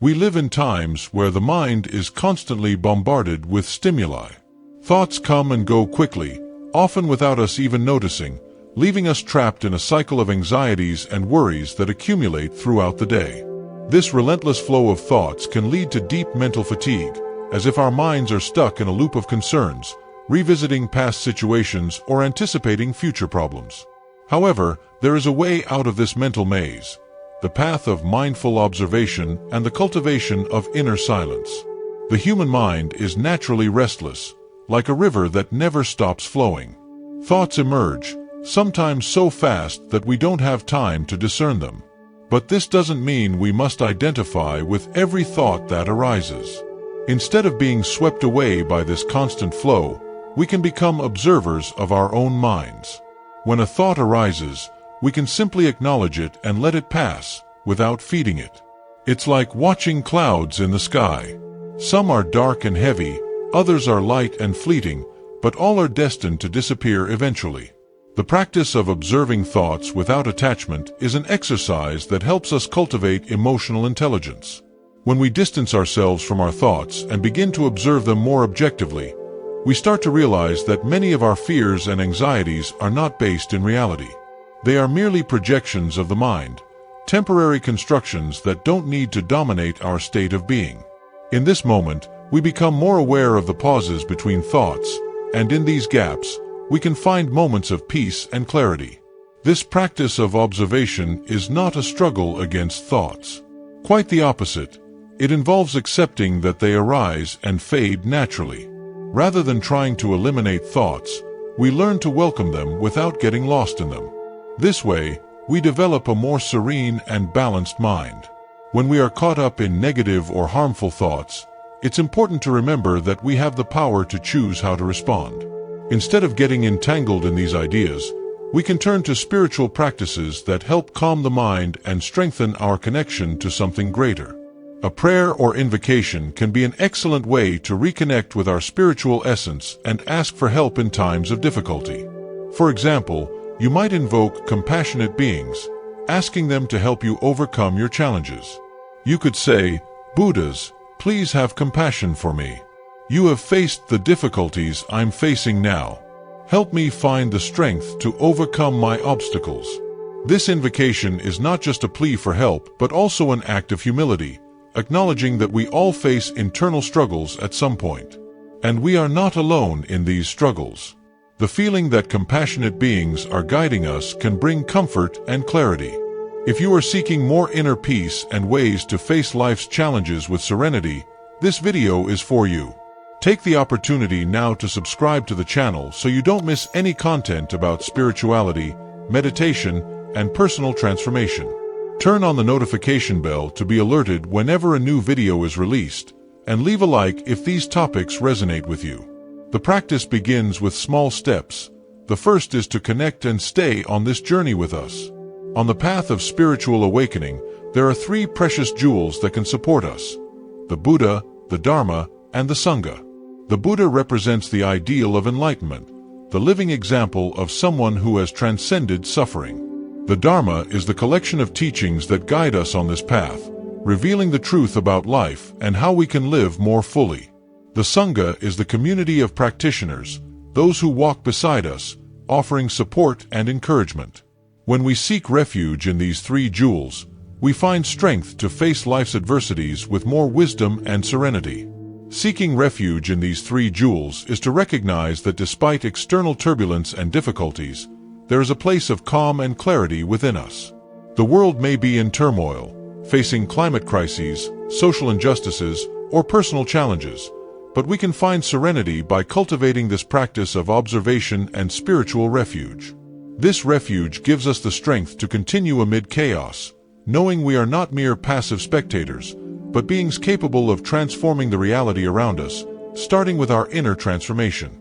We live in times where the mind is constantly bombarded with stimuli. Thoughts come and go quickly, often without us even noticing, leaving us trapped in a cycle of anxieties and worries that accumulate throughout the day. This relentless flow of thoughts can lead to deep mental fatigue, as if our minds are stuck in a loop of concerns, revisiting past situations or anticipating future problems. However, there is a way out of this mental maze: the path of mindful observation and the cultivation of inner silence. The human mind is naturally restless, like a river that never stops flowing. Thoughts emerge, sometimes so fast that we don't have time to discern them. But this doesn't mean we must identify with every thought that arises. Instead of being swept away by this constant flow, we can become observers of our own minds. When a thought arises, we can simply acknowledge it and let it pass, without feeding it. It's like watching clouds in the sky. Some are dark and heavy, others are light and fleeting, but all are destined to disappear eventually. The practice of observing thoughts without attachment is an exercise that helps us cultivate emotional intelligence. When we distance ourselves from our thoughts and begin to observe them more objectively, we start to realize that many of our fears and anxieties are not based in reality. They are merely projections of the mind, temporary constructions that don't need to dominate our state of being. In this moment, we become more aware of the pauses between thoughts, and in these gaps, we can find moments of peace and clarity. This practice of observation is not a struggle against thoughts. Quite the opposite. It involves accepting that they arise and fade naturally. Rather than trying to eliminate thoughts, we learn to welcome them without getting lost in them. This way, we develop a more serene and balanced mind. When we are caught up in negative or harmful thoughts, it's important to remember that we have the power to choose how to respond. Instead of getting entangled in these ideas, we can turn to spiritual practices that help calm the mind and strengthen our connection to something greater. A prayer or invocation can be an excellent way to reconnect with our spiritual essence and ask for help in times of difficulty. For example, you might invoke compassionate beings, asking them to help you overcome your challenges. You could say, "Buddhas, please have compassion for me. You have faced the difficulties I'm facing now. Help me find the strength to overcome my obstacles." This invocation is not just a plea for help, but also an act of humility, acknowledging that we all face internal struggles at some point. And we are not alone in these struggles. The feeling that compassionate beings are guiding us can bring comfort and clarity. If you are seeking more inner peace and ways to face life's challenges with serenity, this video is for you. Take the opportunity now to subscribe to the channel so you don't miss any content about spirituality, meditation, and personal transformation. Turn on the notification bell to be alerted whenever a new video is released, and leave a like if these topics resonate with you. The practice begins with small steps. The first is to connect and stay on this journey with us. On the path of spiritual awakening, there are three precious jewels that can support us: the Buddha, the Dharma, and the Sangha. The Buddha represents the ideal of enlightenment, the living example of someone who has transcended suffering. The Dharma is the collection of teachings that guide us on this path, revealing the truth about life and how we can live more fully. The Sangha is the community of practitioners, those who walk beside us, offering support and encouragement. When we seek refuge in these three jewels, we find strength to face life's adversities with more wisdom and serenity. Seeking refuge in these three jewels is to recognize that despite external turbulence and difficulties, there is a place of calm and clarity within us. The world may be in turmoil, facing climate crises, social injustices, or personal challenges, but we can find serenity by cultivating this practice of observation and spiritual refuge. This refuge gives us the strength to continue amid chaos, knowing we are not mere passive spectators, but beings capable of transforming the reality around us, starting with our inner transformation.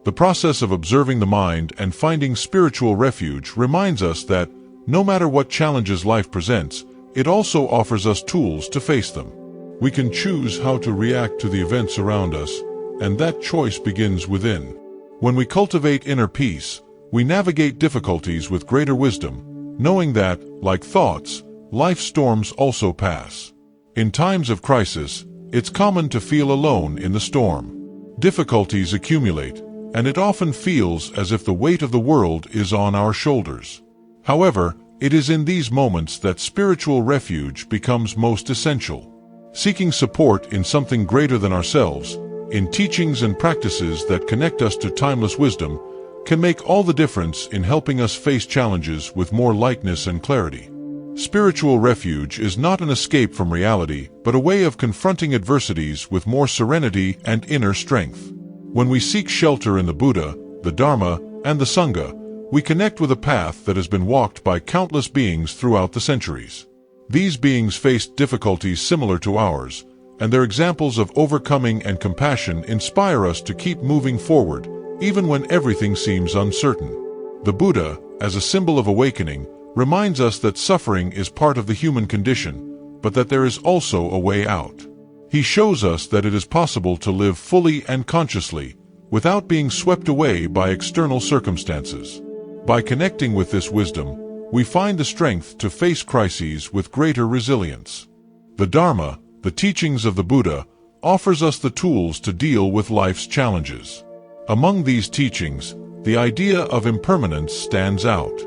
The process of observing the mind and finding spiritual refuge reminds us that, no matter what challenges life presents, it also offers us tools to face them. We can choose how to react to the events around us, and that choice begins within. When we cultivate inner peace, we navigate difficulties with greater wisdom, knowing that, like thoughts, life's storms also pass. In times of crisis, it's common to feel alone in the storm. Difficulties accumulate, and it often feels as if the weight of the world is on our shoulders. However, it is in these moments that spiritual refuge becomes most essential. Seeking support in something greater than ourselves, in teachings and practices that connect us to timeless wisdom, can make all the difference in helping us face challenges with more lightness and clarity. Spiritual refuge is not an escape from reality, but a way of confronting adversities with more serenity and inner strength. When we seek shelter in the Buddha, the Dharma, and the Sangha, we connect with a path that has been walked by countless beings throughout the centuries. These beings faced difficulties similar to ours, and their examples of overcoming and compassion inspire us to keep moving forward, even when everything seems uncertain. The Buddha, as a symbol of awakening, reminds us that suffering is part of the human condition, but that there is also a way out. He shows us that it is possible to live fully and consciously, without being swept away by external circumstances. By connecting with this wisdom, we find the strength to face crises with greater resilience. The Dharma, the teachings of the Buddha, offers us the tools to deal with life's challenges. Among these teachings, the idea of impermanence stands out.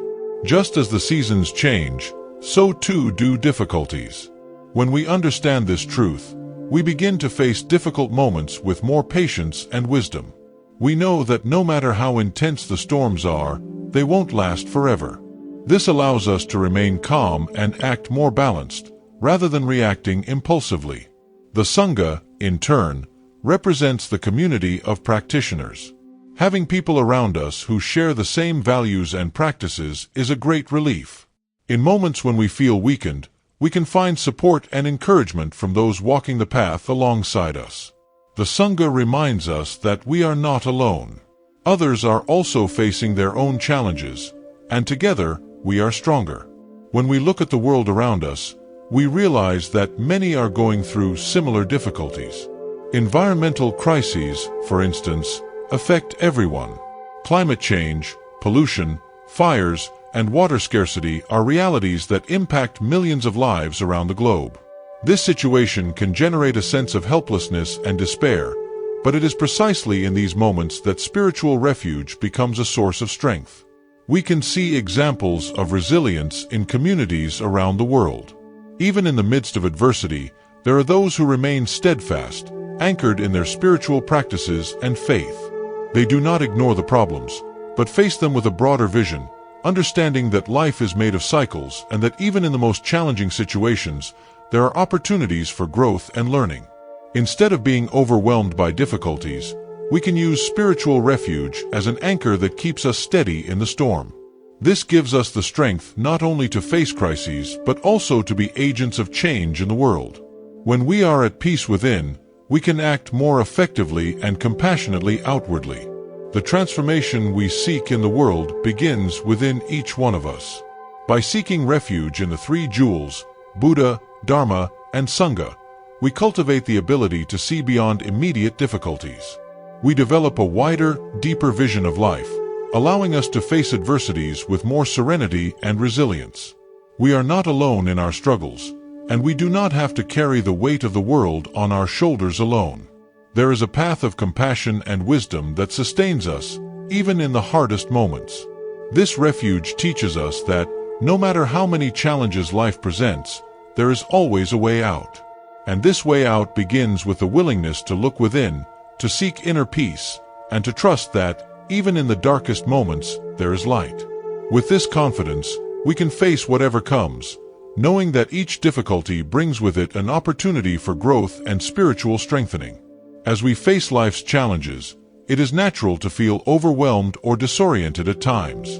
Just as the seasons change, so too do difficulties. When we understand this truth, we begin to face difficult moments with more patience and wisdom. We know that no matter how intense the storms are, they won't last forever. This allows us to remain calm and act more balanced, rather than reacting impulsively. The Sangha, in turn, represents the community of practitioners. Having people around us who share the same values and practices is a great relief. In moments when we feel weakened, we can find support and encouragement from those walking the path alongside us. The Sangha reminds us that we are not alone. Others are also facing their own challenges, and together we are stronger. When we look at the world around us, we realize that many are going through similar difficulties. Environmental crises, for instance, affect everyone. Climate change, pollution, fires, and water scarcity are realities that impact millions of lives around the globe. This situation can generate a sense of helplessness and despair, but it is precisely in these moments that spiritual refuge becomes a source of strength. We can see examples of resilience in communities around the world. Even in the midst of adversity, there are those who remain steadfast, anchored in their spiritual practices and faith. They do not ignore the problems, but face them with a broader vision, understanding that life is made of cycles and that even in the most challenging situations, there are opportunities for growth and learning. Instead of being overwhelmed by difficulties, we can use spiritual refuge as an anchor that keeps us steady in the storm. This gives us the strength not only to face crises, but also to be agents of change in the world. When we are at peace within, we can act more effectively and compassionately outwardly. The transformation we seek in the world begins within each one of us. By seeking refuge in the three jewels, Buddha, Dharma, and Sangha, we cultivate the ability to see beyond immediate difficulties. We develop a wider, deeper vision of life, allowing us to face adversities with more serenity and resilience. We are not alone in our struggles, and we do not have to carry the weight of the world on our shoulders alone. There is a path of compassion and wisdom that sustains us, even in the hardest moments. This refuge teaches us that, no matter how many challenges life presents, there is always a way out. And this way out begins with the willingness to look within, to seek inner peace, and to trust that, even in the darkest moments, there is light. With this confidence, we can face whatever comes, knowing that each difficulty brings with it an opportunity for growth and spiritual strengthening. As we face life's challenges, it is natural to feel overwhelmed or disoriented at times.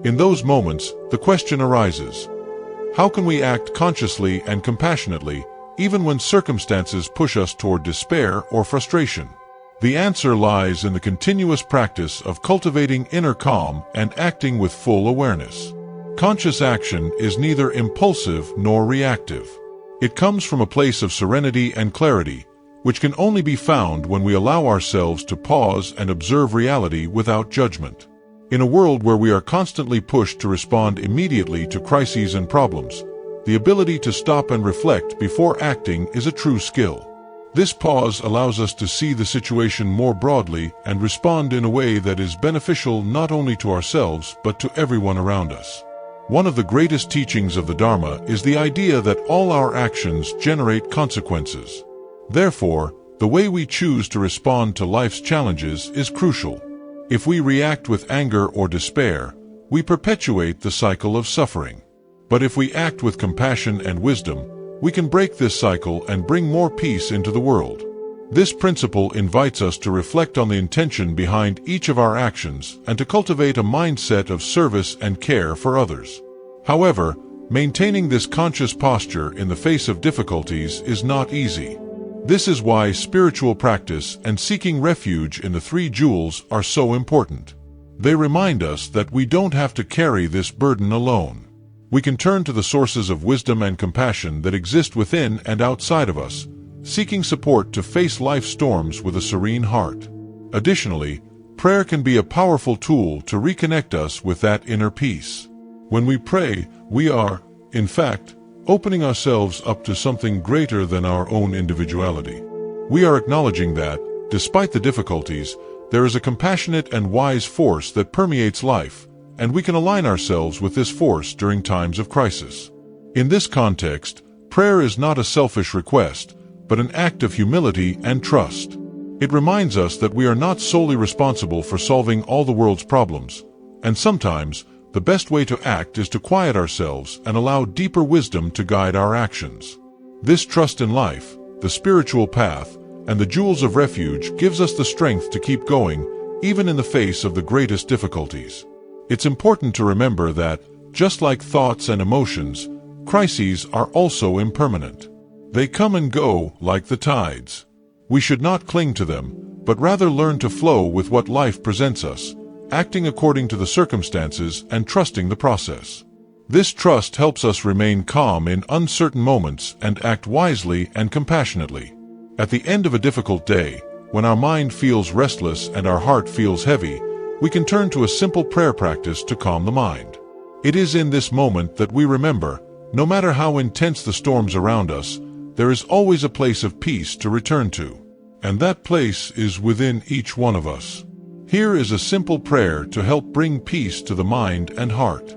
In those moments, the question arises: how can we act consciously and compassionately, even when circumstances push us toward despair or frustration? The answer lies in the continuous practice of cultivating inner calm and acting with full awareness. Conscious action is neither impulsive nor reactive. It comes from a place of serenity and clarity, which can only be found when we allow ourselves to pause and observe reality without judgment. In a world where we are constantly pushed to respond immediately to crises and problems, The ability to stop and reflect before acting is a true skill. This pause allows us to see the situation more broadly and respond in a way that is beneficial not only to ourselves but to everyone around us. One of the greatest teachings of the Dharma is the idea that all our actions generate consequences. Therefore, the way we choose to respond to life's challenges is crucial. If we react with anger or despair, we perpetuate the cycle of suffering. But if we act with compassion and wisdom, we can break this cycle and bring more peace into the world. This principle invites us to reflect on the intention behind each of our actions and to cultivate a mindset of service and care for others. However, maintaining this conscious posture in the face of difficulties is not easy. This is why spiritual practice and seeking refuge in the three jewels are so important. They remind us that we don't have to carry this burden alone. We can turn to the sources of wisdom and compassion that exist within and outside of us, seeking support to face life's storms with a serene heart. Additionally, prayer can be a powerful tool to reconnect us with that inner peace. When we pray, we are, in fact, opening ourselves up to something greater than our own individuality. We are acknowledging that, despite the difficulties, there is a compassionate and wise force that permeates life, and we can align ourselves with this force during times of crisis. In this context, prayer is not a selfish request, but an act of humility and trust. It reminds us that we are not solely responsible for solving all the world's problems, and sometimes, the best way to act is to quiet ourselves and allow deeper wisdom to guide our actions. This trust in life, the spiritual path, and the jewels of refuge gives us the strength to keep going, even in the face of the greatest difficulties. It's important to remember that, just like thoughts and emotions, crises are also impermanent. They come and go like the tides. We should not cling to them, but rather learn to flow with what life presents us, acting according to the circumstances and trusting the process. This trust helps us remain calm in uncertain moments and act wisely and compassionately. At the end of a difficult day, when our mind feels restless and our heart feels heavy, we can turn to a simple prayer practice to calm the mind. It is in this moment that we remember, no matter how intense the storms around us, there is always a place of peace to return to. And that place is within each one of us. Here is a simple prayer to help bring peace to the mind and heart.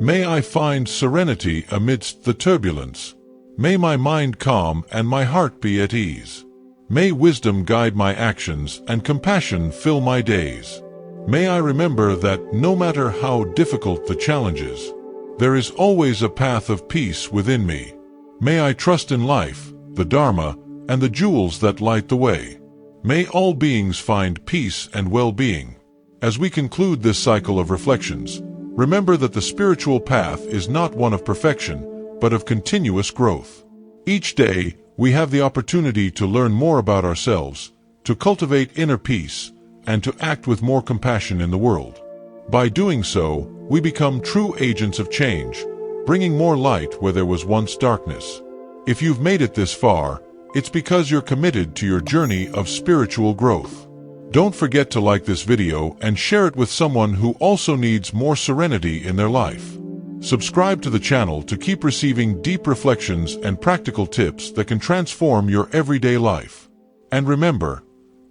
May I find serenity amidst the turbulence. May my mind calm and my heart be at ease. May wisdom guide my actions and compassion fill my days. May I remember that no matter how difficult the challenges, there is always a path of peace within me. May I trust in life, the Dharma, and the jewels that light the way. May all beings find peace and well-being. As we conclude this cycle of reflections, remember that the spiritual path is not one of perfection, but of continuous growth. Each day, we have the opportunity to learn more about ourselves, to cultivate inner peace, and to act with more compassion in the world. By doing so, we become true agents of change, bringing more light where there was once darkness. If you've made it this far, it's because you're committed to your journey of spiritual growth. Don't forget to like this video and share it with someone who also needs more serenity in their life. Subscribe to the channel to keep receiving deep reflections and practical tips that can transform your everyday life. And remember,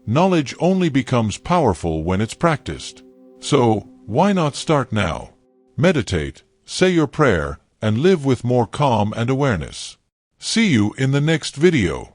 knowledge only becomes powerful when it's practiced. So, why not start now? Meditate, say your prayer, and live with more calm and awareness. See you in the next video.